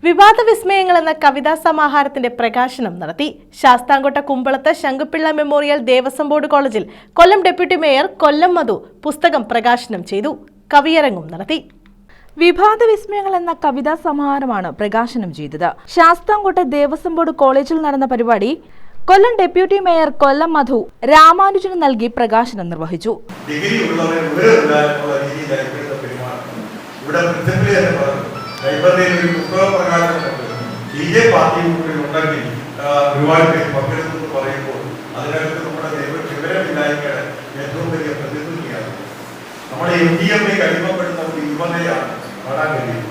വിവാദ വിസ്മയങ്ങൾ എന്ന കവിതാ സമാഹാരത്തിന്റെ പ്രകാശനം നടത്തി. ശാസ്താംകോട്ട കുമ്പളത്ത് ശങ്കുപിള്ള മെമ്മോറിയൽ ദേവസ്വം ബോർഡ് കോളേജിൽ കൊല്ലം ഡെപ്യൂട്ടി മേയർ കൊല്ലം മധു പുസ്തകം പ്രകാശനം ചെയ്തു. കവിയരങ്ങും നടത്തി. വിവാദ വിസ്മയങ്ങൾ എന്ന കവിതാ സമാഹാരമാണ് പ്രകാശനം ചെയ്തത്. ശാസ്താംകോട്ട ദേവസ്വം ബോർഡ് കോളേജിൽ നടന്ന പരിപാടി കൊല്ലം ഡെപ്യൂട്ടി മേയർ കൊല്ലം മധു രാമാനുജന് നൽകി പ്രകാശനം നിർവഹിച്ചു. ലൈബ്രറിയിൽ ഒരു പുസ്തക പ്രകാശനമുണ്ട്. പാർട്ടിയുണ്ടെങ്കിൽ ഒരുപാട് പേര് പങ്കെടുത്തു പറയുമ്പോൾ അതിനകത്ത് നമ്മുടെ വിവരമില്ലായ്മയുടെ ഏറ്റവും വലിയ പ്രതിസന്ധിയാണ്. നമ്മുടെ MDMA അടിമപ്പെടുന്ന ഒരു യുവതയാണ് കാണാൻ കഴിയും.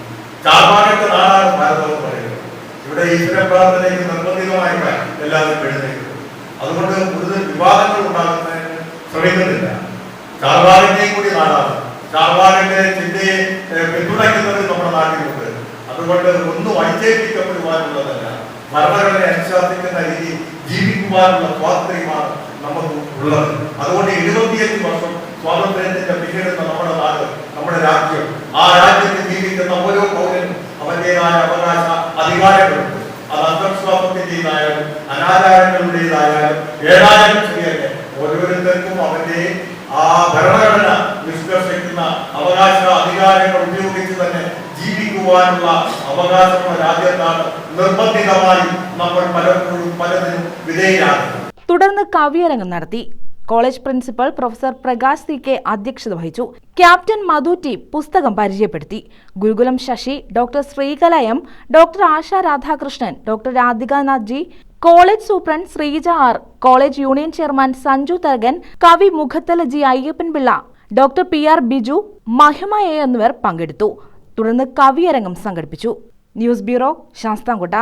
ചാർവാകത്തെ നാടാണ് ഭാരതം എന്ന് പറയുന്നത്. ഇവിടെ ഈശ്വര പ്രാർത്ഥനയ്ക്ക് നിർബന്ധിതമായിട്ട് എല്ലാവരും എഴുന്നേൽക്കുന്നു. അതുകൊണ്ട് കൂടുതൽ വിവാദങ്ങൾ ഉണ്ടാകുന്നതിന് ശ്രമിക്കുന്നില്ല. ചാർവാകന്റെയും കൂടി നാടാണ്. ചാർവാകന്റെ ചിന്തയെ പിന്തുണയ്ക്കുന്നത് നമ്മുടെ നാട്ടിലുണ്ട്. അതുകൊണ്ട് ഒന്നും വൈചേഷിക്കപ്പെടുവാനുള്ളതല്ല, ഭരണഘടന അനുശാസിക്കുന്ന രീതി ജീവിക്കുവാനുള്ള സ്വാതന്ത്ര്യമാണ് നമുക്ക് ഉള്ളത്. അതുകൊണ്ട് 75 വർഷം സ്വാതന്ത്ര്യത്തിന്റെ പിന്നിടുന്ന നമ്മുടെ നാട്, നമ്മുടെ രാജ്യം, ആ രാജ്യത്ത് ജീവിക്കുന്ന ഓരോ പൗരനും അവന്റേതായ അവകാശ അധികാരങ്ങളുണ്ട്. അത് അന്ധവിശ്വാസത്തിൻ്റെതായാലും അനാചാരങ്ങളുടേതായാലും ഏതായാലും ശരിയല്ലേ, ഓരോരുത്തർക്കും അവന്റെ ആ ഭരണഘടന നിഷ്കർഷിക്കുന്ന അവകാശ അധികാരങ്ങൾ ഉപയോഗിച്ച് തന്നെ ജീവിക്കുവാനുള്ള അവകാശമുള്ള രാജ്യത്താണ് നിർബന്ധിതമായി നമ്മൾ പലപ്പോഴും പലതിനും വിധേയരാകുന്നത്. തുടർന്ന് കവിയരങ്ങം നടത്തി. College principal professor Prakash CK അധ്യക്ഷത വഹിച്ചു. ക്യാപ്റ്റൻ മധു T പുസ്തകം പരിചയപ്പെടുത്തി. Gurukulam Sasi, doctor Sreekala M, doctor Asha Radhakrishnan, doctor Radhikanath G, college superintendent Sreeja R, college union chairman Sanju Tharakan, കവി Mukhathala G Ayyappan Pillai, doctor PR Biju, Mahima A എന്നിവർ പങ്കെടുത്തു. തുടർന്ന് കവിയരങ്ങം സംഘടിപ്പിച്ചു. News bureau, Sasthamkotta.